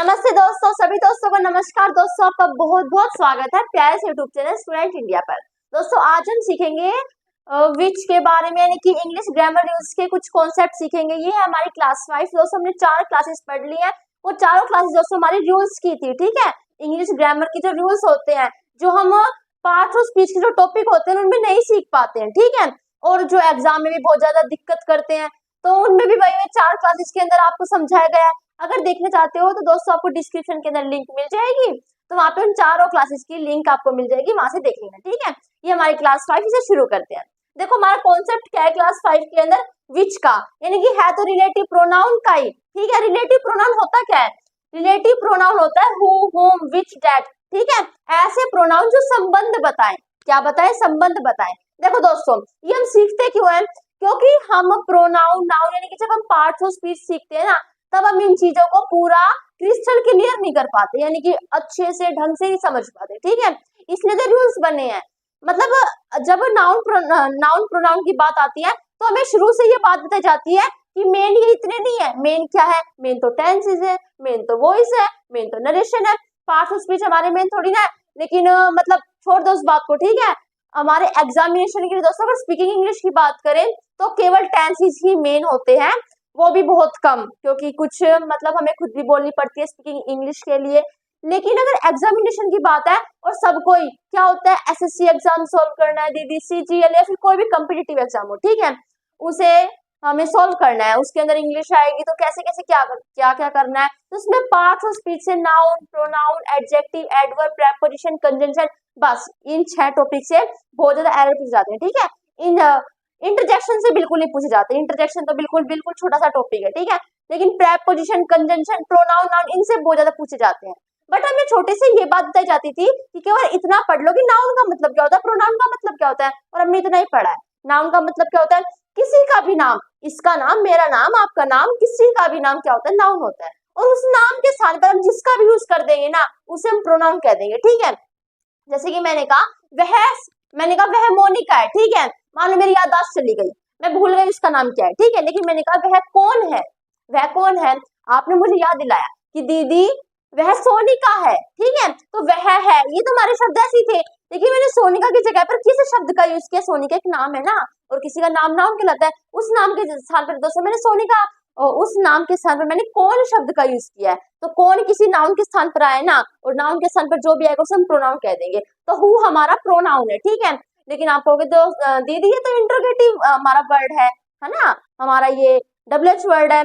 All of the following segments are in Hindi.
नमस्ते दोस्तों, सभी दोस्तों को नमस्कार। दोस्तों आपका बहुत बहुत स्वागत है प्यारे से यूट्यूब चैनल स्टूडेंट इंडिया पर। दोस्तों आज हम सीखेंगे विच के बारे में, यानी कि इंग्लिश ग्रामर यूज के कुछ कॉन्सेप्ट सीखेंगे। ये है हमारी क्लास 5। दोस्तों हमने 4 क्लासेस पढ़ ली है। वो चारों क्लासेस दोस्तों हमारी रूल्स की थी, ठीक है। इंग्लिश ग्रामर की जो रूल्स होते हैं, जो हम पार्ट ऑफ स्पीच के जो टॉपिक होते हैं उनमें नहीं सीख पाते हैं, ठीक है। और जो एग्जाम में भी बहुत ज्यादा दिक्कत करते हैं, तो उनमें भी वही 4 क्लासेस के अंदर आपको समझाया गया है। अगर देखना चाहते हो तो दोस्तों आपको डिस्क्रिप्शन के अंदर लिंक मिल जाएगी, तो वहां पे उन चारों क्लासेस की लिंक आपको मिल जाएगी, वहां से देख लेना, ठीक है। ये हमारी क्लास 5 से शुरू करते हैं। देखो हमारा कॉन्सेप्ट क्या है क्लास 5 के अंदर, विच का, यानी कि है तो रिलेटिव प्रोनाउन का ही, ठीक है। रिलेटिव प्रोनाउन होता क्या है? रिलेटिव प्रोनाउन होता है हु, हुम, विच, दैट, ठीक है। ऐसे प्रोनाउन जो संबंध बताएं। क्या बताएं? संबंध बताएं। देखो दोस्तों ये हम सीखते क्यों है? क्योंकि हम प्रोनाउन, नाउन, यानी कि जब हम पार्ट्स ऑफ स्पीच सीखते हैं ना, तब हम इन चीजों को पूरा क्रिस्टल क्लियर नहीं कर पाते, यानी कि अच्छे से ढंग से नहीं समझ पाते, ठीक है। इसलिए तो रूल्स बने हैं। मतलब जब नाउन प्रोनाउन की बात आती है तो हमें शुरू से ये बात बताई जाती है कि मेन ये इतने नहीं है। मेन क्या है? मेन तो टेंसेस है, मेन तो वॉइस है, मेन तो नरेशन है। पार्ट्स ऑफ स्पीच हमारे मेन थोड़ी ना है। लेकिन मतलब छोड़ दो उस बात को, ठीक है। हमारे एग्जामिनेशन के लिए दोस्तों अगर स्पीकिंग इंग्लिश की बात करें तो केवल टेंसेस ही मेन होते हैं, वो भी बहुत कम, क्योंकि कुछ मतलब हमें खुद भी बोलनी पड़ती है स्पीकिंग इंग्लिश के लिए। लेकिन अगर एग्जामिनेशन की बात है और सब कोई क्या होता है, एसएससी एग्जाम सॉल्व करना है, दीदी सीजीएल या फिर कोई भी कॉम्पिटिटिव एग्जाम हो, ठीक है, उसे हमें सॉल्व करना है, उसके अंदर इंग्लिश आएगी तो कैसे कैसे क्या करना है। तो उसमें पार्ट्स ऑफ स्पीच से noun, pronoun, adjective, adverb, preposition, conjunction, बस इन 6 टॉपिक से बहुत ज्यादा एरर पूछ जाते हैं, ठीक है। इन इंटरजेक्शन से बिल्कुल नहीं पूछे जाते। इंटरजेक्शन तो बिल्कुल बिल्कुल छोटा सा टॉपिक है, ठीक है। लेकिन प्रेपोजिशन, कंजंक्शन, प्रोनाउन, नाउन इनसे बहुत ज्यादा पूछे जाते हैं। बट हमें छोटे से ये बात बताई जाती थी कि केवल इतना पढ़ लो कि नाउन का मतलब क्या होता है, प्रोनाउन का मतलब क्या होता है, और हमने इतना ही पढ़ा है। नाउन का मतलब क्या होता है? किसी का भी नाम, इसका नाम, मेरा नाम, आपका नाम, किसी का भी नाम क्या होता है? नाउन होता है। और उस नाम के स्थान पर हम जिसका भी यूज कर देंगे ना, उसे हम प्रोनाउन कह देंगे, ठीक है। जैसे कि मैंने कहा वह मोनिका है, ठीक है। मान लो मेरी याददाश्त चली गई, मैं भूल गई उसका नाम क्या है, ठीक है। लेकिन मैंने कहा वह कौन है, वह कौन है, आपने मुझे याद दिलाया कि दीदी वह सोनिका है, ठीक है। तो वह है, ये तो हमारे शब्द ऐसे ही थे। लेकिन मैंने सोनिका की जगह पर किस शब्द का यूज किया? सोनिका एक नाम है ना, और किसी का नाम नाउन कहलाता है। उस नाम के स्थान पर दोस्तों मैंने सोनिका, और उस नाम के स्थान पर मैंने कौन शब्द का यूज किया है। तो कौन किसी नाउन के स्थान पर आए ना, और नाउन के स्थान पर जो भी आएगा उसे हम प्रोनाउन कह देंगे। तो हु हमारा प्रोनाउन है, ठीक है। लेकिन आप कहोगे तो दीदी ये तो इंट्रोगेटिव हमारा वर्ड है ना, हमारा ये WH वर्ड है।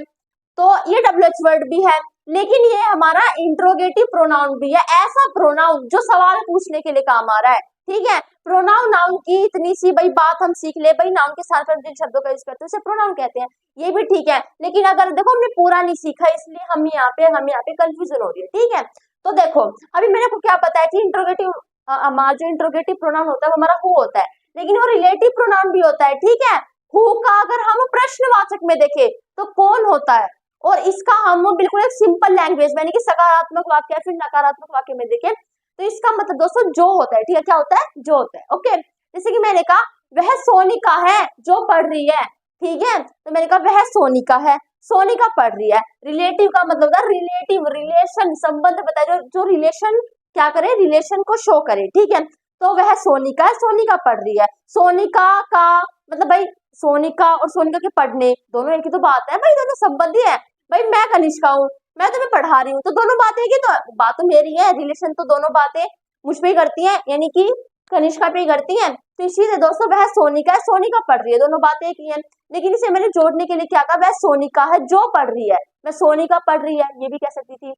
तो ये WH वर्ड भी है, लेकिन ये हमारा इंट्रोगेटिव प्रोनाउन भी है। ऐसा प्रोनाउन जो सवाल पूछने के लिए काम आ रहा है, ठीक है। प्रोनाउन, नाउन की इतनी सी भाई बात हम सीख ले, भाई नाउन के साथ हम जिन शब्दों का यूज करते हैं उसे प्रोनाउन कहते हैं, ये भी ठीक है। लेकिन अगर देखो हमने पूरा नहीं सीखा, इसलिए हम यहाँ पे कंफ्यूजन हो रही है, ठीक है। तो देखो अभी मैंने को क्या पता है कि इंट्रोगेटिव, हमारा जो इंट्रोगेटिव प्रोनाउन होता है वो हमारा हु होता है, लेकिन वो रिलेटिव प्रोनाउन भी होता है, ठीक है। हु का अगर हम प्रश्नवाचक में देखें तो कौन होता है, और इसका हम बिल्कुल एक सिंपल लैंग्वेज में, यानी कि सकारात्मक वाक्य या फिर नकारात्मक वाक्य में देखें तो इसका मतलब दोस्तों जो होता है, ठीक है। क्या होता है? जो होता है, ओके। जैसे कि मैंने कहा वह सोनिका है जो पढ़ रही है, ठीक है। तो मैंने कहा वह सोनिका है, सोनिका पढ़ रही है। रिलेटिव का मतलब होता है रिलेटिव, रिलेशन, संबंध बताए, जो रिलेशन क्या करे, रिलेशन को शो करे, ठीक है। तो वह सोनिका है, सोनिका पढ़ रही है। सोनिका का मतलब भाई सोनिका और सोनिका के पढ़ने दोनों एक ही तो बात है भाई, दोनों संबंधी है। भाई मैं कनिष्का हूँ, मैं तुम्हें पढ़ा रही हूँ, तो दोनों बातें की तो बात तो मेरी है, रिलेशन तो दोनों बातें मुझ पे ही करती हैं, यानी कि कनिष्का पे ही करती हैं। तो इसीलिए दोस्तों वह सोनिका है, सोनिका पढ़ रही है, दोनों बातें एक ही हैं। लेकिन इसे मैंने जोड़ने के लिए क्या कहा, वह सोनिका है जो पढ़ रही है। मैं सोनिका पढ़ रही है ये भी कह सकती थी,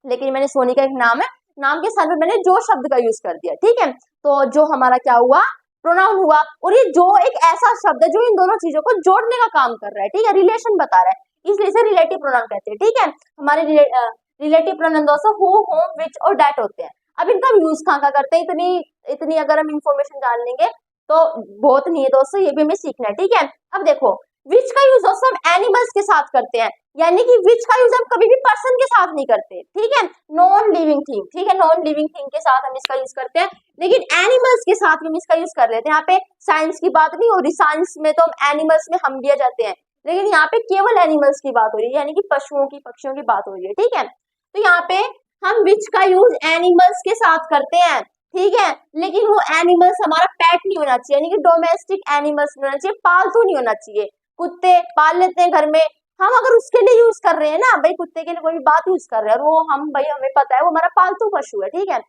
लेकिन मैंने सोनिका एक नाम है, नाम के स्थान पर मैंने जो शब्द का यूज कर दिया, ठीक है। तो जो हमारा क्या हुआ, प्रोनाउन हुआ। और ये जो एक ऐसा शब्द है जो इन दोनों चीजों को जोड़ने का काम कर रहा है, ठीक है, रिलेशन बता रहा है, इसलिए इसे रिलेटिव प्रोनाउन कहते हैं, ठीक है। हमारे रिलेटिव प्रोनाउन दोस्तों हु, होम, विच और दैट होते हैं। अब इनका यूज कहाँ करते हैं, इतनी इतनी अगर हम इंफॉर्मेशन जान लेंगे तो बहुत नहीं है दोस्तों, ये भी हमें सीखना है, ठीक है। अब देखो विच का यूज दोस्तों हम एनिमल्स के साथ करते हैं, यानी कि विच का यूज हम कभी भी पर्सन के साथ नहीं करते, ठीक है। नॉन लिविंग थिंग, ठीक है, नॉन लिविंग थिंग के साथ हम इसका यूज करते हैं, लेकिन एनिमल्स के साथ हम इसका यूज कर लेते हैं। यहाँ पे साइंस की बात नहीं हो रही, साइंस में तो हम एनिमल्स में हम भी आ जाते हैं, लेकिन यहाँ पे केवल एनिमल्स की बात हो रही है, यानी कि पशुओं की, पक्षियों की बात हो रही है, ठीक है। तो यहाँ पे हम विच का यूज एनिमल्स के साथ करते हैं, ठीक है, लेकिन वो एनिमल्स हमारा पेट नहीं होना चाहिए, यानी कि डोमेस्टिक एनिमल्स नहीं होना चाहिए, पालतू नहीं होना चाहिए। कुत्ते पाल लेते हैं घर में, हम अगर उसके लिए यूज कर रहे हैं ना भाई, कुत्ते के लिए कोई भी बात यूज कर रहे हैं और वो हम भाई हमें पता है वो हमारा पालतू पशु है, ठीक है,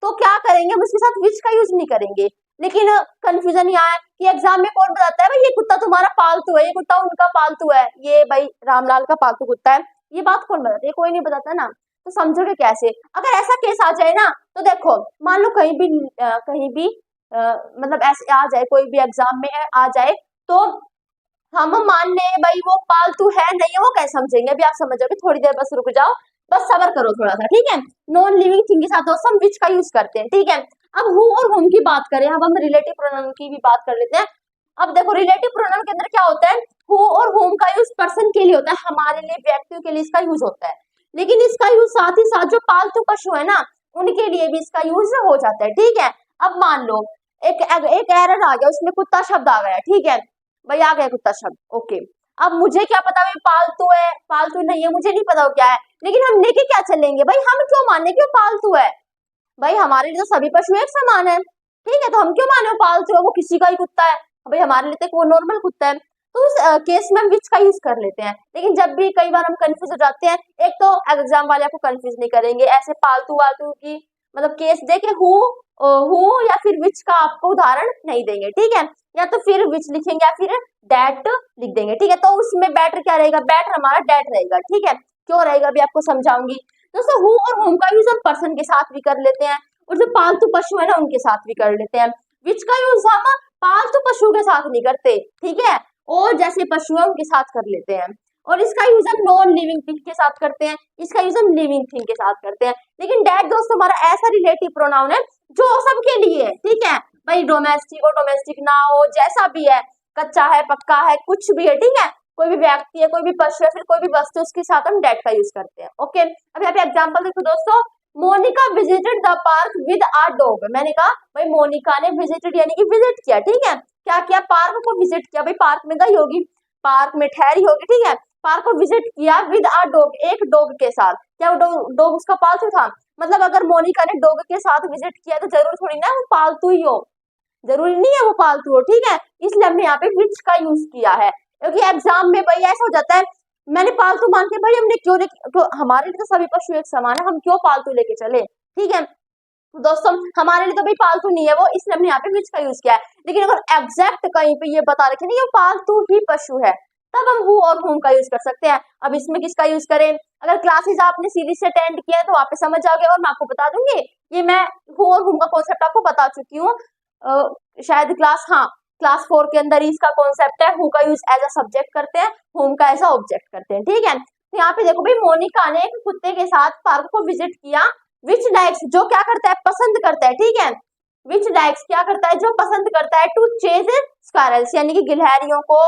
तो क्या करेंगे, हम उसके साथ विच का यूज नहीं करेंगे। लेकिन कंफ्यूजन यहाँ है कि एग्जाम में कौन बताता है भाई ये कुत्ता तुम्हारा पालतू है, ये कुत्ता उनका पालतू है, ये भाई रामलाल का पालतू कुत्ता है, ये बात कौन बताता है, कोई नहीं बताता ना। तो समझोगे कैसे अगर ऐसा केस आ जाए ना, तो देखो मान लो कहीं भी मतलब ऐसे आ जाए, कोई भी एग्जाम में आ जाए, तो हम मान ले भाई वो पालतू है नहीं है, वो कैसे समझेंगे, अभी आप समझ जाओगे, थोड़ी देर बस रुक जाओ, बस सबर करो थोड़ा सा, ठीक है। नॉन लिविंग थिंग के साथ दोस्तों हम विच का यूज करते हैं, ठीक है। अब हु और हुम की बात करें, अब हम रिलेटिव प्रोनाउन की भी बात कर लेते हैं। अब देखो रिलेटिव प्रोनाउन के अंदर क्या होता है, हु और हुम का यूज पर्सन के लिए होता है, हमारे लिए, व्यक्तियों के लिए इसका यूज होता है, लेकिन इसका यूज साथ ही साथ जो पालतू पशु है ना उनके लिए भी इसका यूज हो जाता है, ठीक है। अब मान लो एक एरर आ गया, उसमें कुत्ता शब्द आ गया, ठीक है भाई, आ गया कुत्ता शब्द, ओके। अब मुझे क्या पता भाई पालतू है पालतू नहीं है, मुझे नहीं पता वो क्या है, लेकिन हम लेके क्या चलेंगे भाई, हम क्यों माने कि वो पालतू है, भाई हमारे लिए तो सभी पशु एक समान है, ठीक है, तो हम क्यों माने वो पालतू है, वो किसी का ही कुत्ता है, भाई हमारे लिए तो वो नॉर्मल कुत्ता है, तो उस केस में हम विच का यूज कर लेते हैं। लेकिन जब भी कई बार हम कंफ्यूज हो जाते हैं, एक तो एग्जाम वाले आपको कंफ्यूज नहीं करेंगे ऐसे पालतू वालतू की मतलब केस देके हु या फिर विच का आपको उदाहरण नहीं देंगे, ठीक है, या तो फिर विच लिखेंगे या फिर डेट लिख देंगे, ठीक है। तो उसमें बेटर क्या रहेगा, बेटर हमारा डेट रहेगा, ठीक है, क्यों रहेगा अभी आपको समझाऊंगी। दोस्तों हु और होम का यूज हम पर्सन के साथ भी कर लेते हैं, और जो पालतू पशु है ना उनके साथ भी कर लेते हैं। विच का यूज हम पालतू पशु के साथ नहीं करते, ठीक है, और जैसे पशु है उनके साथ कर लेते हैं। और इसका यूज हम नॉन लिविंग थिंग के साथ करते हैं, इसका यूज हम लिविंग थिंग के साथ करते हैं। लेकिन डैट दोस्तों हमारा ऐसा रिलेटिव प्रोनाउन है जो सबके लिए है, ठीक है, भाई डोमेस्टिक हो डोमेस्टिक ना हो जैसा भी है, कच्चा है पक्का है कुछ भी है, ठीक है, कोई भी व्यक्ति है कोई भी पशु है फिर कोई भी वस्तु, उसके साथ हम डेट का यूज करते हैं, ओके। अब यहाँ पे एग्जाम्पल देखो दोस्तों, Monica visited the park with a dog, मैंने कहा भाई मोनिका ने विजिटेड यानी कि विजिट किया, ठीक है, क्या किया, पार्क को विजिट किया, भाई पार्क में गई होगी, पार्क में ठहरी होगी, ठीक है, पार्क को विजिट किया विद आ डॉग, एक डॉग के साथ, क्या वो डॉग उसका पालतू था, मतलब अगर मोनिका ने डॉग के साथ विजिट किया तो जरूर थोड़ी ना वो पालतू ही हो, जरूरी नहीं है वो पालतू हो, ठीक है, इसलिए हमने यहाँ पे विच का यूज किया है, क्योंकि एग्जाम में भाई ऐसा हो जाता है, मैंने पालतू मान के भाई हमने क्यों तो हमारे लिए तो सभी पशु एक समान है, हम क्यों पालतू लेके चले, ठीक है। तो दोस्तों हमारे लिए तो भाई पालतू नहीं है वो, इसलिए हमने यहाँ पे विच का यूज किया है। लेकिन अगर एग्जैक्ट कहीं पे ये बता रखे ना ये पालतू ही पशु है, तब हम हु और हुम का यूज कर सकते हैं। अब इसमें किसका यूज करें, अगर क्लासेस आपने सीरीज से अटेंड किया है तो आप समझ जाओगे, और मैं आपको बता दूंगी, ये मैं हु और हुम का कॉन्सेप्ट आपको बता चुकी हूँ, शायद क्लास 4 के अंदर इसका कॉन्सेप्ट है, हु का यूज एज अ सब्जेक्ट करते हैं, हुम का एज अ ऑब्जेक्ट करते हैं, ठीक है। तो यहाँ पे देखो भाई मोनिका ने एक कुत्ते के साथ पार्क को विजिट किया, विच लाइक्स जो क्या करता है पसंद करता है, ठीक है, विच लाइक्स क्या करता है जो पसंद करता है, टू चेज स्क्वारल्स यानी कि गिलहरियों को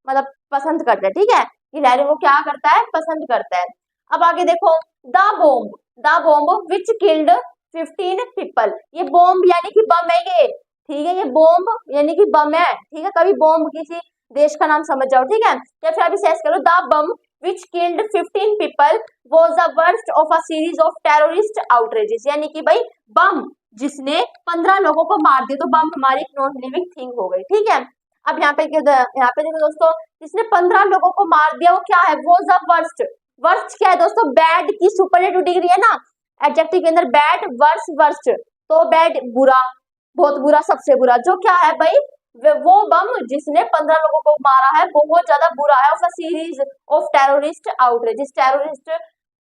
मतलब पसंद करता है, ठीक है, गिलहरियों को क्या करता है पसंद करता है। अब आगे देखो the bomb which killed 15 people, ये बॉम्ब यानी कि बम है ये, ठीक है, ये बॉम्ब यानी कि बम है, ठीक है, कभी बॉम्ब किसी देश का नाम समझ जाओ, ठीक है, या फिर अभी सेस करो the bomb which killed 15 people was the worst of a series of terrorist outrages, यानी कि भाई बम जिसने 15 लोगों को मार दिया, तो बम हमारी नॉन लिविंग थिंग हो गई, ठीक है। अब यहाँ पे देखो दोस्तों, जिसने 15 लोगों को मार दिया वो क्या है, वो द वर्स्ट, वर्स्ट क्या है दोस्तों, बैड की सुपरलेटिव डिग्री है ना, एडजेक्टिव के अंदर बैड वर्स्ट, तो बैड बुरा, बहुत बुरा सबसे बुरा, जो क्या है भाई वो बम जिसने 15 लोगों को मारा है बहुत ज्यादा बुरा है, of a series of terrorist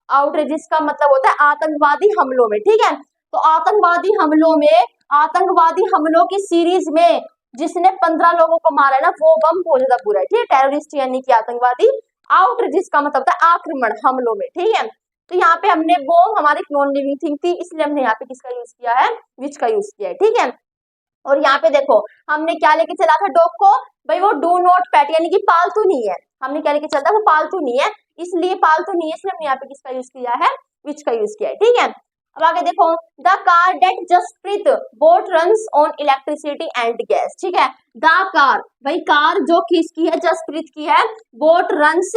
outrageous का मतलब होता है आतंकवादी हमलों में, ठीक है, तो आतंकवादी हमलों की सीरीज में जिसने 15 लोगों को मारा है ना वो बम बहुत ज्यादा बुरा है, ठीक है, टेररिस्ट यानी कि आतंकवादी, आउटरेजेस का मतलब होता है आक्रमण हमलों में, ठीक है। तो यहाँ पे हमने बॉम्ब हमारी नॉन लिविंग थिंग थी, इसलिए हमने यहाँ पे किसका यूज किया है, विच का यूज किया है, ठीक है। और यहाँ पे देखो हमने क्या लेके चला था डॉग को, भाई वो डू नॉट पेट यानी कि पालतू नहीं है, हमने क्या लेके चलता है वो पालतू नहीं है, इसलिए पालतू नहीं है, इसलिए हमने यहाँ पे किसका यूज किया है, विच का यूज किया है, ठीक है। अब आगे देखो the car that Jaspreet bought runs on electricity and gas, ठीक है, द कार भाई कार जो किसकी है, जसप्रीत की है, boat runs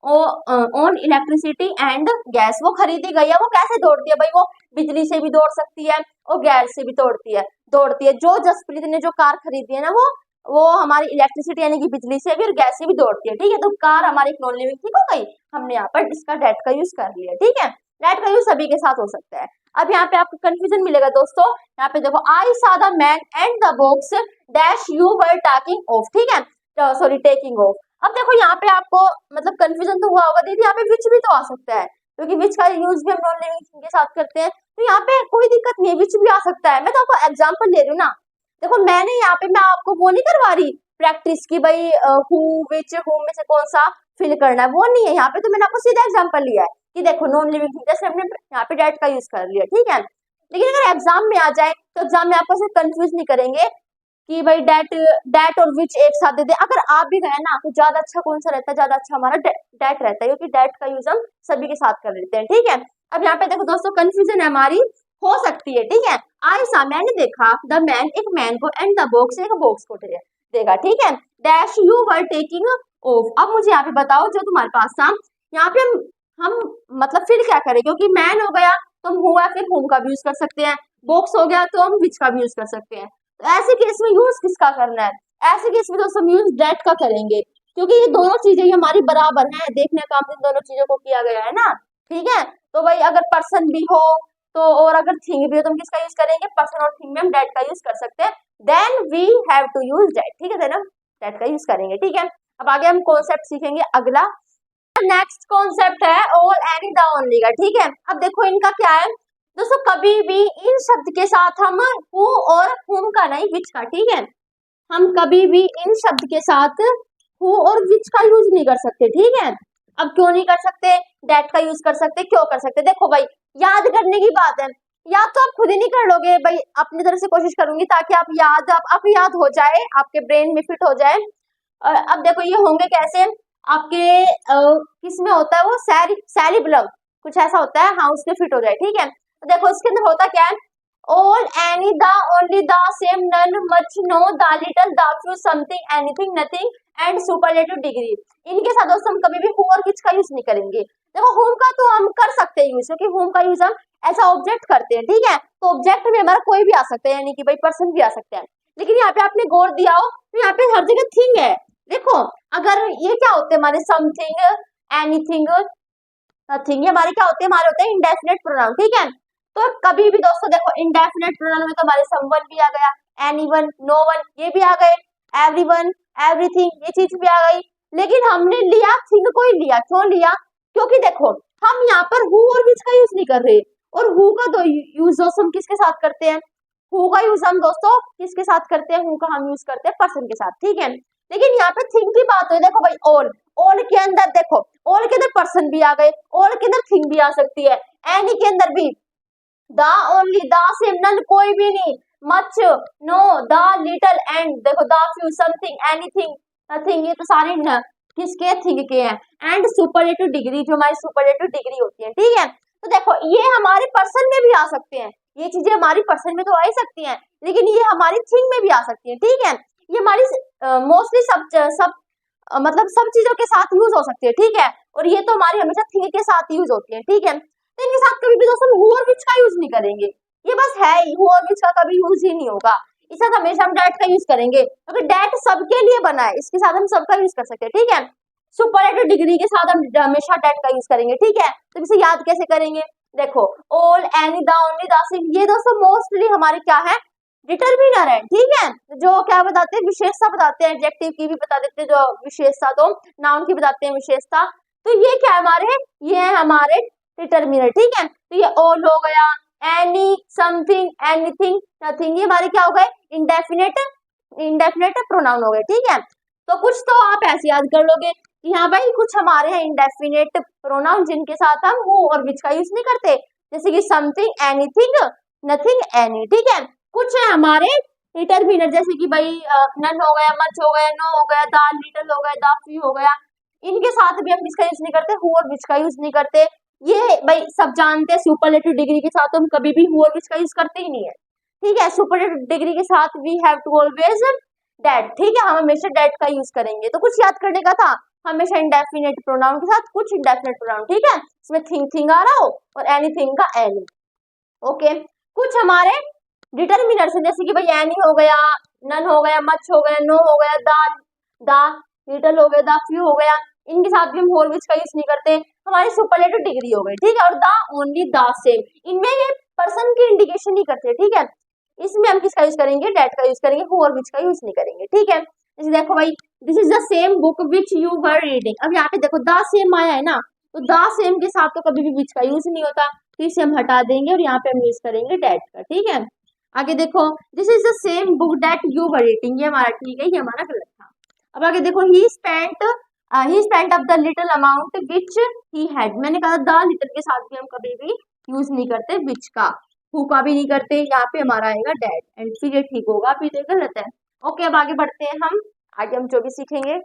on electricity and gas, वो खरीदी गई है। वो कैसे दौड़ती है भाई, वो बिजली से भी दौड़ सकती है और गैस से भी दौड़ती है। जो जसप्रीत ने जो कार खरीदी है ना, वो हमारी इलेक्ट्रिसिटी यानी कि बिजली से भी और गैस से भी दौड़ती है। ठीक है, तो कार हमारी एक नॉन लिविंग थिंग हो गई। हमने यहाँ पर इसका डेट का यूज कर लिया। ठीक है, डेट का यूज सभी के साथ हो सकता है। अब यहाँ पे आपको कंफ्यूजन मिलेगा दोस्तों। यहाँ पे देखो, आई सा the man and the box dash you were talking of. ठीक है, सॉरी टेकिंग ऑफ। अब देखो यहाँ पे आपको मतलब कंफ्यूजन तो हुआ होगा दीदी, यहाँ पे विच भी तो आ सकता है, क्योंकि विच का यूज भी हम नॉन लिविंग थिंग के साथ करते हैं। तो यहाँ पे कोई दिक्कत नहीं है, विच भी आ सकता है। मैं तो आपको एग्जाम्पल ले रही हूँ ना। देखो मैंने यहाँ पे मैं आपको वो नहीं करवा रही प्रैक्टिस की भाई हु विच हुम में से कौन सा फिल करना है, वो नहीं है। यहाँ पे तो मैंने आपको सीधा एग्जाम्पल लिया है कि देखो नॉन लिविंग थिंग, जैसे हमने यहाँ पे डेट का यूज कर लिया। ठीक है, लेकिन अगर एग्जाम में आ जाए तो एग्जाम में आपको सिर्फ कंफ्यूज नहीं करेंगे कि भाई डेट और विच एक साथ दे दे। अगर आप भी गए ना तो ज्यादा अच्छा कौन सा रहता है, ज्यादा अच्छा हमारा डेट रहता है, क्योंकि डेट का यूज हम सभी के साथ कर लेते हैं। ठीक है, अब यहाँ पे देखो दोस्तों कंफ्यूजन है हमारी हो सकती है। ठीक है, आई सा मैंने देखा, द मैन एक मैन को, एंड द बॉक्स एक बॉक्स को देखा। ठीक है, dash you were taking of. अब मुझे यहाँ पे बताओ जो तुम्हारे पास था, यहाँ पे हम मतलब फिर क्या करें, क्योंकि मैन हो गया तो हम हुआ फिर होम का भी यूज कर सकते हैं, बॉक्स हो गया तो हम विच का भी यूज कर सकते हैं। तो ऐसे केस में यूज किसका करना है, ऐसे केस में दोस्तों हम यूज डेट का करेंगे, क्योंकि ये दोनों चीजें हमारी बराबर हैं, देखने का काम इन दोनों चीजों को किया गया है ना। ठीक है, तो भाई अगर पर्सन भी हो तो और अगर थिंग भी हो तो हम किसका यूज करेंगे, पर्सन और थिंग में हम डेट का यूज कर सकते हैं। Then we have to use that. ठीक है, देन हम डेट का यूज करेंगे। ठीक है, अब आगे हम कॉन्सेप्ट सीखेंगे। अगला नेक्स्ट कॉन्सेप्ट है ऑल एनी द ओनली का। ठीक है, अब देखो इनका क्या है दोस्तों, कभी भी इन शब्द के साथ हम हु और हुम का नहीं विच का। ठीक है, हम कभी भी इन शब्द के साथ हु और विच का यूज नहीं कर सकते। ठीक है, अब क्यों नहीं कर सकते, डेट का यूज कर सकते, क्यों कर सकते, देखो भाई याद करने की बात है, याद तो आप खुद ही नहीं कर लोगे भाई, अपनी तरफ से कोशिश करूंगी ताकि आप याद हो जाए, आपके ब्रेन में फिट हो जाए। अब देखो ये होंगे कैसे, आपके किस में होता है वो सेरिबलम कुछ ऐसा होता है, हाँ उसमें फिट हो जाए। ठीक है, तो देखो इसके अंदर होता क्या है, all any the only the same none much no the little the few something anything nothing and superlative degree. इनके साथ दोस्तों हम कभी भी हु और विच का यूज नहीं करेंगे। देखो होम का तो हम कर सकते हैं यूज, क्योंकि होम का यूज हम ऐसा ऑब्जेक्ट करते हैं। ठीक है, तो ऑब्जेक्ट में हमारा कोई भी आ सकता है, यानी कि भाई पर्सन भी आ सकते हैं। लेकिन यहाँ पे आपने गौर दिया हो तो यहाँ पे हर जगह थिंग है। देखो अगर ये क्या होते हैं हमारे समथिंग एनीथिंग नथिंग, ये हमारे क्या होते हैं, हमारे होते हैं इंडेफिनेट प्रोनाउन। ठीक है, तो कभी भी दोस्तों देखो इंडेफिनेट प्रोनाउन में तो हमारे समवन भी आ गया, एनीवन, नोवन ये भी आ गए, एवरीवन, एवरीथिंग ये चीज भी आ गई। लेकिन हमने लिया थिंग को ही लिया, क्यों लिया, क्योंकि देखो हम यहाँ पर हु और विच का यूज नहीं कर रहे, और हु का दो यूज दोस्तों हम किसके साथ करते हैं, हु का यूज हम दोस्तों किसके साथ करते हैं, हु का हम यूज करते हैं पर्सन के साथ। ठीक है, लेकिन यहाँ पे थिंग की बात हुई, देखो भाई ऑल के अंदर देखो, ऑल के अंदर पर्सन भी आ गए, ऑल के अंदर थिंग भी आ सकती है, एनी के अंदर भी, the only the same none कोई भी नहीं, much no the little and देखो the few something anything nothing, ये तो सारे न किसके थिंग के हैं, एंड सुपरलेटिव डिग्री जो हमारी सुपरलेटिव डिग्री होती है। ठीक है, तो देखो ये हमारे पर्सन में भी आ सकते हैं, ये चीजें हमारी पर्सन में तो आ ही सकती हैं, लेकिन ये हमारी थिंग में भी आ सकती है। ठीक है, ये हमारी मोस्टली सब मतलब सब चीजों के साथ यूज हो सकती है। ठीक है, और ये तो हमारी हमेशा थिंग के साथ यूज होती है। ठीक है, तो इनके साथ कभी भी दोस्तों हु और विच का यूज नहीं करेंगे, ये बस है हु और विच का कभी यूज ही नहीं होगा। इसके साथ हमेशा हम डेट का यूज करेंगे, क्योंकि डेट सबके लिए बना है, इसके साथ हम सबका यूज कर सकते हैं। ठीक है, सुपरलेटिव डिग्री के साथ हम हमेशा डेट का यूज करेंगे। ठीक है, तो इसे याद कैसे करेंगे, देखो all any the only the same, ये दोस्तों मोस्टली हमारे क्या है, डिटरमिनर है। ठीक है, जो क्या बताते हैं, विशेषता बताते हैं, एडजेक्टिव की भी बता देते हैं जो विशेषता, तो नाउन की बताते हैं विशेषता। तो ये क्या है हमारे, ये है हमारे डिटरमिनर। ठीक है, तो ये ऑल हो गया, एनी, समथिंग, एनीथिंग, नथिंग, ये हमारे क्या हो गए, इंडेफिनेट प्रोनाउन हो गए। ठीक है, तो कुछ तो आप ऐसे याद कर लोगे कि हाँ भाई कुछ हमारे हैं इंडेफिनेट प्रोनाउन जिनके साथ हम हु और विच का यूज नहीं करते, जैसे कि समथिंग, एनीथिंग, नथिंग, एनी। ठीक है, कुछ है हमारे डिटरमिनर, जैसे कि भाई नन हो गया, मच हो गया, नो हो गया, द लिटल हो गया, द फ्यू हो गया, इनके साथ भी हम किसका यूज नहीं करते, हु और विच का यूज नहीं करते। ये भाई सब जानते हैं, सुपरलेटिव डिग्री के साथ हम कभी भी हु और विच का यूज करते ही नहीं है। ठीक है, सुपरलेटिव डिग्री के साथ we have to always that. ठीक है, हम हमेशा डेट का यूज करेंगे। तो कुछ याद करने का था, हमेशा इंडेफिनेट प्रोनाउन के साथ कुछ इंडेफिनेट प्रोनाउन, ठीक है, इसमें थिंग आ रहा हो और एनीथिंग का एनी। ओके, कुछ हमारे डिटर्मिनर्स है, जैसे कि भाई एनी हो गया, नन हो गया, मच हो गया, नो हो गया, दा लिटिल हो गया, दा फ्यू हो गया, इनके साथ भी हम होल विच का यूज नहीं करते। हमारी सुपरलेटिव डिग्री हो गई, ठीक है, और दा ओनली, दा सेम, इनमें ये पर्सन की इंडिकेशन नहीं करते, ठीक है, इसमें हम किसका यूज करेंगे, डेट का यूज करेंगे, हु और विच का यूज नहीं करेंगे, ठीक है। जैसे देखो भाई, this is the same book which you were reading, अब यहाँ पे देखो द सेम आया है ना, तो द सेम के साथ तो कभी भी विच का यूज नहीं होता, तो इसे हम हटा देंगे और यहाँ पे हम यूज करेंगे डेट का, ठीक है। आगे देखो, this is the same book that you were reading, ये हमारा ठीक है, ये हमारा गलत था। अब आगे देखो, ही spent up the little amount which he had, मैंने कहा द लिटिल के साथ भी हम कभी भी यूज नहीं करते विच का, हु का भी नहीं करते, यहाँ पे हमारा आएगा डेट, एंड फिर ये ठीक होगा, फिर ये गलत है। ओके, अब आगे बढ़ते हैं हम, आगे हम जो भी सीखेंगे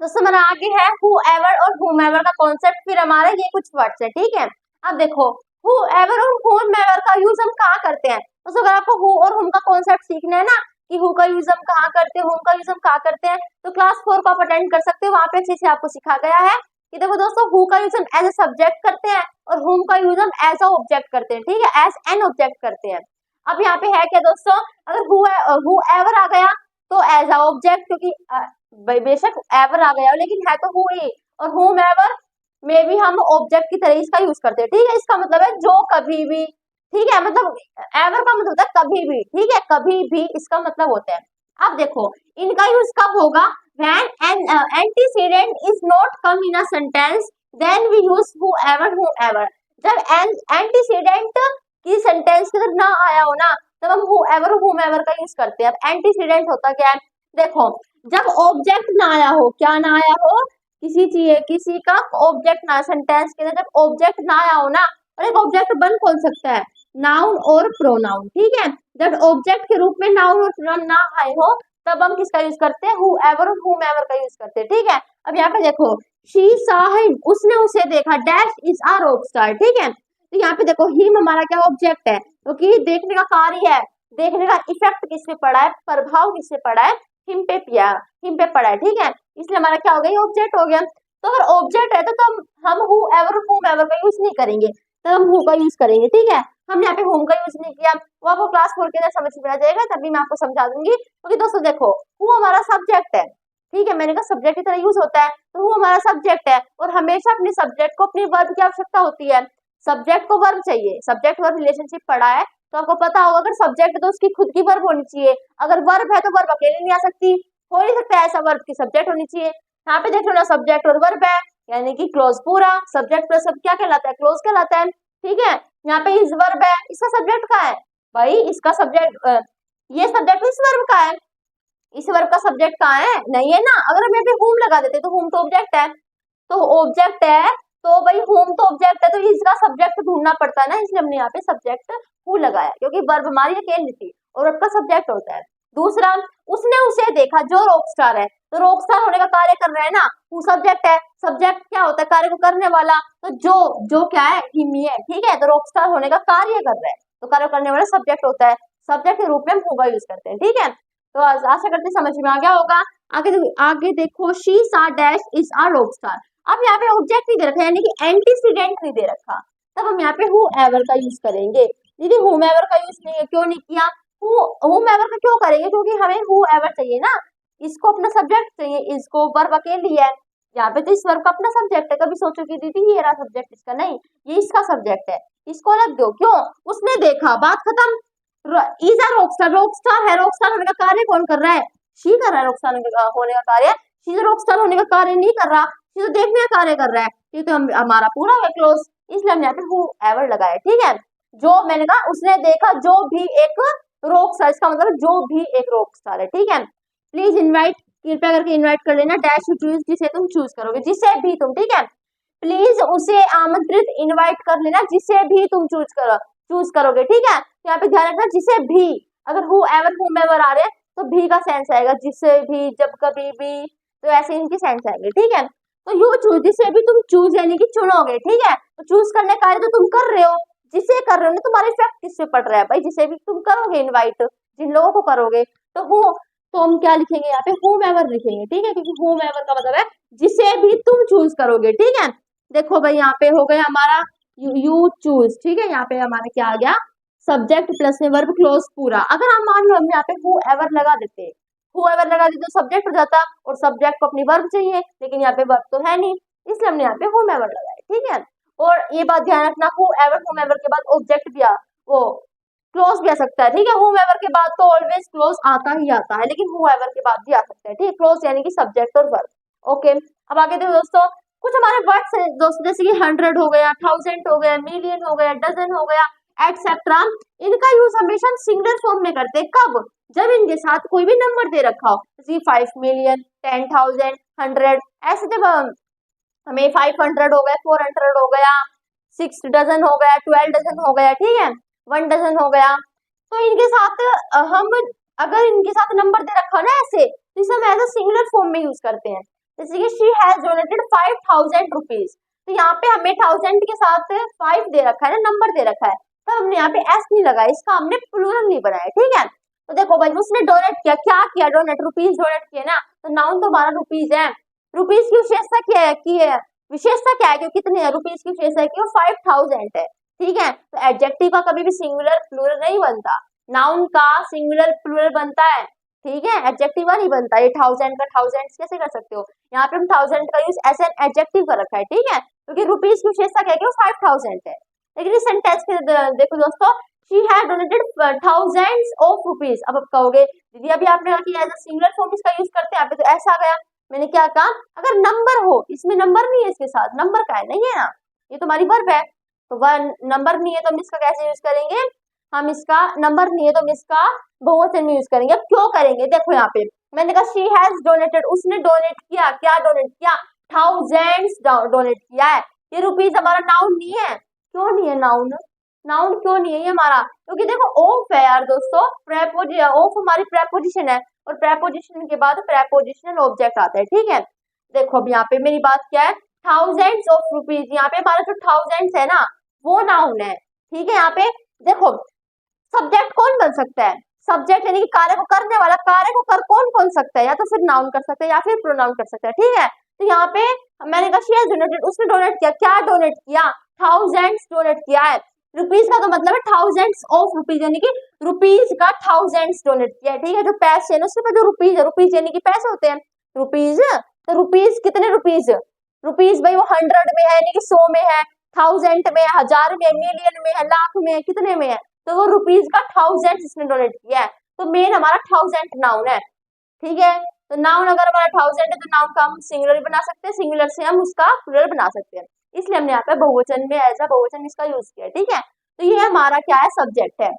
दोस्तों हमारा आगे है whoever और whomever का कॉन्सेप्ट, फिर हमारा ये कुछ वर्ड्स है, ठीक है। अब देखो, whoever और whomever का यूज हम कहाँ करते हैं, तो अगर आपको who और whom का कॉन्सेप्ट सीखना है ना, कि who का यूज हम कहाँ करते हैं, whom का यूज हम कहाँ करते हैं, तो क्लास 4 को आप अटेंड कर सकते हो, वहां पे अच्छे से आपको सिखा गया है कि देखो दोस्तों, who का यूज हम एज ए सब्जेक्ट करते हैं और whom का यूज हम एज अ ऑब्जेक्ट करते हैं, ठीक है, एज एन ऑब्जेक्ट करते हैं। अब यहाँ पे है क्या दोस्तों, अगर whoever आ गया तो एज अ ऑब्जेक्ट, क्योंकि बेशक एवर आ गया लेकिन है तो हु ही, और whom एवर में भी हम ऑब्जेक्ट की तरह इसका यूज करते हैं, ठीक है, इसका मतलब है जो कभी भी, ठीक है, मतलब एवर का मतलब होता है कभी भी, ठीक है, कभी भी इसका मतलब होता है। अब देखो, इनका यूज कब होगा, when an antecedent is not come in a sentence then we use whoever, जब antecedent की सेंटेंस के अंदर ना आया हो ना, तब हम whoever का यूज करते हैं। अब एंटीसीडेंट होता क्या है, देखो, जब ऑब्जेक्ट ना आया हो, क्या ना आया हो, किसी का ऑब्जेक्ट ना, सेंटेंस के अंदर जब ऑब्जेक्ट ना आया हो ना, और एक ऑब्जेक्ट बन कौन सकता है, नाउन और प्रोनाउन, ठीक है, जब ऑब्जेक्ट के रूप में नाउन और प्रोनाउन ना आए हो, तब हम किसका यूज करते हैं, whoever और whomever का यूज करते हैं, ठीक है। अब यहाँ पे देखो, she saw him, उसने उसे देखा, dash is a rock star, ठीक है, तो यहाँ पे देखो, हिम हमारा क्या ऑब्जेक्ट है, क्योंकि तो देखने का कार्य है, देखने का इफेक्ट किस पे पड़ा है, प्रभाव किस पे पड़ा है, हिम पे पड़ा है, ठीक है, इसलिए हमारा क्या हो गया, ऑब्जेक्ट हो गया। तो अगर ऑब्जेक्ट है तो हम whoever का यूज नहीं करेंगे, तो हम who का यूज करेंगे, ठीक है। हम यहाँ पे whom का यूज नहीं किया, वो आपको क्लास 4 के अंदर समझ में आ जाएगा, तभी मैं आपको समझा दूंगी, क्योंकि दोस्तों देखो, who हमारा सब्जेक्ट है, ठीक है, मैंने कहा सब्जेक्ट की तरह यूज होता है, तो who हमारा सब्जेक्ट है, और हमेशा अपने सब्जेक्ट को अपनी वर्ब की आवश्यकता होती है, सब्जेक्ट को वर्ब चाहिए, सब्जेक्ट वर्ब रिलेशनशिप पढ़ा है तो आपको पता होगा, अगर सब्जेक्ट है तो उसकी खुद की वर्ब होनी चाहिए, अगर वर्ब है तो वर्ब अकेले नहीं आ सकती, हो नहीं सकता ऐसा, वर्ब की सब्जेक्ट होनी चाहिए। यहाँ पे देख लो ना, सब्जेक्ट और वर्ब है, यानी कि क्लोज पूरा, सब्जेक्ट प्लस सब क्या कहलाता है, क्लोज कहलाता है, ठीक है। यहाँ पे इस वर्ब है, इसका सब्जेक्ट का है भाई, इसका सब्जेक्ट, ये सब्जेक्ट इस वर्ब का है, इस वर्ब का सब्जेक्ट कहाँ है, नहीं है ना, अगर हम यहाँ पे whom लगा देते तो whom तो ऑब्जेक्ट है, तो ऑब्जेक्ट है तो भाई whom तो ऑब्जेक्ट है, तो इसका सब्जेक्ट ढूंढना पड़ता है ना, इसलिए हमने यहाँ पे सब्जेक्ट who लगाया, क्योंकि वर्ब हमारी अकेली थी और उसका सब्जेक्ट होता है। दूसरा, उसने उसे देखा, जो रॉक स्टार है, तो रॉक स्टार होने का कार्य कर रहा है ना, वो सब्जेक्ट है, सब्जेक्ट क्या होता है, कार्य को करने वाला, तो जो क्या है, हिमी है, ठीक है, तो रॉक स्टार होने का कार्य कर रहा है, तो कार्य करने वाला सब्जेक्ट होता है, सब्जेक्ट के रूप में हम who का यूज करते हैं, ठीक है। तो आशा करते हैं समझ में आ गया होगा। आगे देखो, she saw dash is a rock star, अब यहाँ पे ऑब्जेक्ट नहीं दे रखा, यानी कि एंटीसीडेंट नहीं दे रखा, तब हम यहाँ पे whoever का यूज करेंगे। दीदी whomever का यूज नहीं है, क्यों नहीं किया, whomever का क्यों करेंगे, क्योंकि हमें whoever चाहिए ना, इसको अपना सब्जेक्ट चाहिए, इसको वर्ब अकेली है, यहाँ पे तो इस वर्ब का अपना सब्जेक्ट है, कभी सोचो कि दीदी ये रहा सब्जेक्ट इसका, नहीं, ये इसका सब्जेक्ट है, इसको अलग दो, क्यों, उसने देखा, बात खत्म। इज आ रॉक स्टार है, रॉक स्टार होने का कार्य कौन कर रहा है, शी कर रहा है, रॉक स्टार होने का कार्य, शी तो रॉक स्टार होने का कार्य नहीं कर रहा, शी तो देखने का कार्य कर रहा है, ये तो हमारा पूरा है क्लोज, इसलिए हमने यहाँ पे whoever लगाया, ठीक है। जो मैंने कहा, उसने देखा जो भी एक रॉक स्टार, इसका मतलब जो भी एक रॉक स्टार है, ठीक है। प्लीज इनवाइट, कृपया करके इनवाइट कर लेना, डैश यू चूज, जिसे तुम चूज करोगे, जिसे भी तुम, ठीक है, प्लीज उसे आमंत्रित इनवाइट कर लेना, जिसे भी तुम चूज करोगे, ठीक है। तो यहाँ पे ध्यान रखना, जिसे भी, अगर whoever आ रहे हैं तो भी का सेंस आएगा, जिसे भी, जब कभी भी, तो ऐसे इनकी सेंस आएंगे, ठीक है। तो यू चूज, जिसे भी तुम चूज यानी कि चुनोगे, ठीक है, तो चूज करने का कार्य तो तुम कर रहे हो, जिसे कर रहे हो ना, तुम्हारा इफेक्ट किस पे पड़ रहा है भाई, जिसे भी तुम करोगे इनवाइट, जिन लोगों को करोगे, तो तो हम क्या लिखेंगे यहाँ पे, होम एवर लिखेंगे, ठीक है, क्योंकि होम एवर का मतलब है जिसे भी तुम चूज करोगे, ठीक है। देखो भाई यहाँ पे हो गया हमारा यू चूज, ठीक है, यहाँ पे हमारा क्या आ गया, सब्जेक्ट प्लस में वर्ब क्लोज पूरा। अगर हम मान लो हम यहाँ पे हु एवर लगा देते, हु एवर लगा देते तो सब्जेक्ट हो जाता, और सब्जेक्ट को अपनी वर्ब चाहिए, लेकिन यहाँ पे वर्ब तो है नहीं, इसलिए हमने यहाँ पे होम एवर लगाया, ठीक है। और ये बात ध्यान रखना, हु एवर होम एवर के बाद ऑब्जेक्ट भी वो क्लोज भी आ सकता है, ठीक है। हूम एवर के बाद तो ऑलवेज क्लोज आता ही आता है, लेकिन हु एवर के बाद भी आ सकता है, ठीक है। क्लोज यानी कि सब्जेक्ट और वर्ब। ओके, अब आगे देखो दोस्तों, कुछ हमारे वर्ड्स हैं दोस्तों, जैसे कि 100 हो गया, 1000 हो गया, मिलियन हो गया, डजन हो गया, एटसेट्रा। इनका यूज हमेशा हम सिंगुलर फॉर्म में करते हैं, कब, जब इनके साथ कोई भी नंबर दे रखा हो, जैसे 5 मिलियन, 10,000, 100, ऐसे जब हमें 500 हो गया, 400 हो गया, 6 डजन हो गया, 12 डजन हो गया, ठीक है, 1 डजन हो गया, तो इनके साथ हम अगर इनके साथ नंबर दे रखा ना ऐसे, तो इसे हम एज अ सिंगुलर फॉर्म में यूज करते हैं। जैसे कि शी हैज डोनेटेड 5,000 रुपीज, तो यहाँ पे हमें 1000 के साथ 5 दे रखा है ना, नंबर दे रखा है, तो हमने यहाँ पे एस नहीं लगाया, इसका हमने प्लूरल नहीं बनाया, ठीक है। तो देखो भाई उसने डोनेट किया, क्या किया, डोनेट, रुपीज डोनेट किए ना, तो नाउन तो हमारा रुपीज है। रुपीज की विशेषता क्या है, की है विशेषता क्या है, कि कितने है, रुपीज की विशेषता की 5000 है, ठीक है। तो एडजेक्टिव का कभी भी सिंगुलर प्लूरल नहीं बनता, नाउन का सिंगुलर प्लूरल बनता है, ठीक है, एडजेक्टिव का नहीं बनता। ये 1000 का 1000 कैसे कर सकते हो, यहाँ पे हम 1000 का यूज एज एन एडजेक्टिव कर रखा है, ठीक है, क्योंकि रुपीज की विशेषता क्या है कि 5000 है। लेकिन इस सेंटेंस के देखो दोस्तों, she had donated thousands of rupees. अब आप कहोगे दीदी अभी आपने कहा कि एज अ सिंगुलर फॉर्म इसका यूज करते हैं, यहाँ पे तो ऐसा आ गया, मैंने क्या कहा, अगर नंबर हो, इसमें नंबर नहीं है, इसके साथ नंबर का है नहीं है ना, ये तो हमारी वर्ब है, तो वन नंबर नहीं है तो हम इसका कैसे यूज करेंगे, हम इसका नंबर नहीं है तो हम इसका बहुवचन में यूज करेंगे। क्यों करेंगे, देखो यहाँ पे मैंने कहा शी हैज डोनेटेड, उसने डोनेट किया, क्या डोनेट किया, थाउजेंड्स डोनेट किया है। ये रुपीज हमारा नाउन नहीं है, क्यों नहीं है नाउन, नाउन क्यों नहीं है ये हमारा, क्योंकि देखो ऑफ है यार दोस्तों, प्रेपोजिशन, ऑफ हमारी प्रेपोजिशन है, और प्रेपोजिशन के बाद प्रेपोजिशनल ऑब्जेक्ट आता है, ठीक है। देखो अब यहाँ पे मेरी बात क्या है, थाउजेंड्स ऑफ रुपीज, यहाँ पे हमारा जो थाउजेंड्स है ना वो नाउन है, ठीक है। यहाँ पे देखो सब्जेक्ट कौन बन सकता है, सब्जेक्ट यानी कि कार्य को करने वाला, कार्य को कर कौन कौन सकता है, या तो फिर नाउन कर सकता है या फिर प्रोनाउन कर सकता है, ठीक है। तो यहाँ पे मैंने कहा शी हैज डोनेटेड, उसने डोनेट किया, क्या डोनेट किया, थाउजेंड्स डोनेट किया है। रुपीज का तो मतलब है थाउजेंड्स ऑफ रुपीज, यानी कि रुपीज का थाउजेंड्स डोनेट किया है, ठीक है। जो पैसे है ना उसके बाद जो रुपीज है, रुपीज यानी कि पैसे होते हैं, रुपीज, तो रुपीज कितने रुपीज, रुपीज भाई वो 100 में है यानी कि 100 में है, 1000 में है, 1000 में, मिलियन में है, लाख में है, कितने में है, तो वो रुपीज का थाउजेंड इसने डोनेट किया है, तो मेन हमारा थाउजेंड नाउन है, ठीक है। तो नाउन अगर हमारा थाउजेंड है तो नाउन का हम सिंगुलर बना सकते हैं, सिंगुलर से हम उसका प्लूरल बना सकते हैं, इसलिए हमने यहाँ पे बहुवचन में ऐसा बहुवचन इसका यूज किया, ठीक है। तो ये हमारा क्या है, सब्जेक्ट है,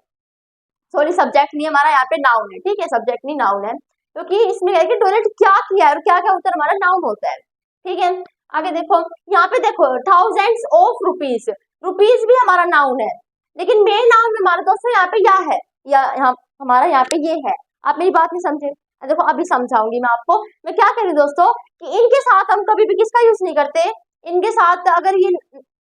सॉरी सब्जेक्ट नहीं हमारा यहाँ पे नाउन है, ठीक है, सब्जेक्ट नहीं नाउन है, क्योंकि इसमें है कि डोनेट क्या किया है और क्या क्या उत्तर हमारा नाउन होता है, ठीक है। आगे देखो यहाँ पे देखो थाउजेंड्स ऑफ रुपीज, रुपीज भी हमारा नाउन है, लेकिन मेन नाउन हमारा दोस्तों यहाँ पे या है, या यहाँ हमारा यहाँ पे ये है। आप मेरी बात नहीं समझे, देखो अभी समझाऊंगी मैं आपको। मैं क्या कह रही दोस्तों कि इनके साथ हम कभी भी किसका यूज नहीं करते, इनके साथ अगर ये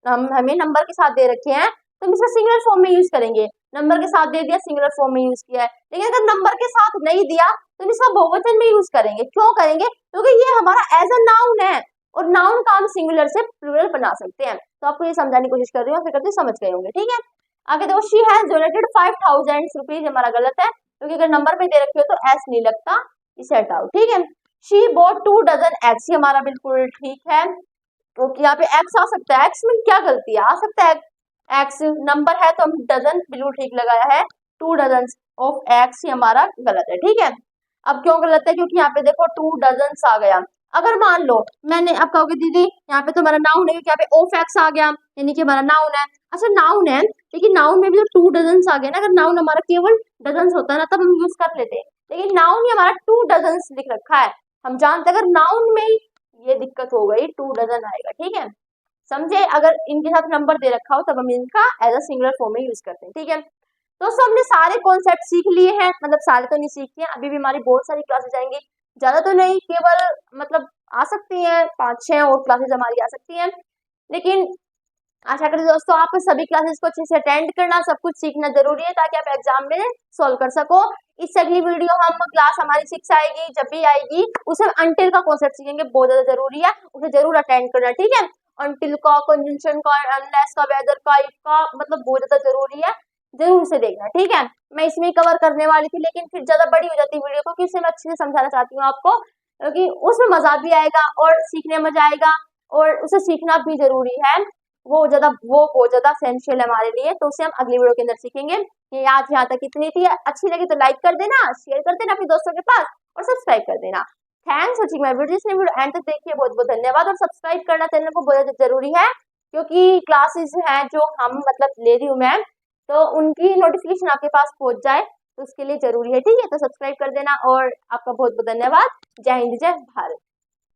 हमें नंबर के साथ दे रखे हैं तो हम इसका सिंगुलर फॉर्म में यूज करेंगे, नंबर के साथ दे दिया सिंगुलर फॉर्म में यूज किया है, लेकिन अगर नंबर के साथ नहीं दिया तो हम इसका बहुवचन में यूज करेंगे। क्यों करेंगे, क्योंकि ये हमारा एज अ नाउन है, और नाउन का हम सिंगुलर से प्लूरल बना सकते हैं। तो आपको ये समझाने की कोशिश कर रही हूँ, फिर करते समझ गए होंगे, ठीक है। आगे देखो शी हैज डोनेटेड 5000 रुपीज, हमारा गलत है, क्योंकि अगर नंबर में दे रखे हो तो एस नहीं लगता, इसे हटाओ, ठीक है। शी बॉट 2 डजन एग्स, ये हमारा बिल्कुल ठीक है, क्योंकि यहाँ पे एक्स आ सकता है, एक्स में क्या गलती है, आ सकता है एक्स, नंबर है तो हम डजन बिल्कुल ठीक लगाया है, 2 डजन ऑफ एक्स, ये हमारा गलत है, ठीक है। अब क्यों गलत है, क्योंकि यहाँ पे देखो 2 डजन आ गया। अगर मान लो मैंने, अब कहोगे दीदी यहाँ पे तो हमारा नाउन है, यहाँ पे ऑफ एक्स आ गया यानी कि हमारा नाउन है, अच्छा नाउन है, लेकिन नाउन में भी तो 2 डजन आ गया ना, अगर नाउन हमारा केवल डजन होता है ना तब हम यूज कर लेते, लेकिन नाउन ही हमारा 2 डजन लिख रखा है, हम जानते अगर नाउन में ये दिक्कत हो गई 2 डजन आएगा, ठीक है, समझे। अगर इनके साथ नंबर दे रखा हो तब हम इनका एज अ सिंगुलर फॉर्म में यूज करते हैं, ठीक है। दोस्तों हमने सारे कॉन्सेप्ट सीख लिए हैं, मतलब सारे तो नहीं सीखे हैं, अभी भी हमारी बहुत सारी क्लासेस आएंगी, ज्यादा तो नहीं, केवल मतलब आ सकती हैं 5-6 और क्लासेस हमारी आ सकती हैं, लेकिन आशा करती हूँ दोस्तों आप सभी क्लासेस को अच्छे से अटेंड करना, सब कुछ सीखना जरूरी है ताकि आप एग्जाम में सॉल्व कर सको। इससे अगली वीडियो हम क्लास हमारी 6 आएगी, जब भी आएगी उसमें अंटिल का कॉन्सेप्ट सीखेंगे, बहुत ज्यादा जरूरी है, उसे जरूर अटेंड करना, ठीक है। अंटिल का, कंजंक्शन का, अनलेस का, वेदर का, इफ का, मतलब बहुत ज्यादा जरूरी है, जरूर से देखना, ठीक है। मैं इसमें कवर करने वाली थी लेकिन फिर ज्यादा बड़ी हो जाती वीडियो को, क्योंकि मैं अच्छे से समझाना चाहती हूँ आपको, क्योंकि उसमें मजा भी आएगा और सीखने में मजा आएगा और उसे सीखना भी जरूरी है। वो बहुत ज्यादा एसेंशियल है हमारे लिए, तो उसे हम अगली वीडियो के अंदर सीखेंगे। ये आज यहाँ तक इतनी थी, अच्छी लगी तो लाइक कर देना, शेयर कर देना अपने दोस्तों के पास और सब्सक्राइब कर देना। Thanks for watching my video and तक देखिए, बहुत बहुत धन्यवाद। और सब्सक्राइब करना चैनल को बहुत ज्यादा जरूरी है, क्योंकि क्लासेस हैं जो हम मतलब ले रही हूँ मैं, तो उनकी नोटिफिकेशन आपके पास पहुंच जाए, तो उसके लिए जरूरी है, ठीक है। तो सब्सक्राइब कर देना और आपका बहुत बहुत धन्यवाद। जय हिंद, जय भारत।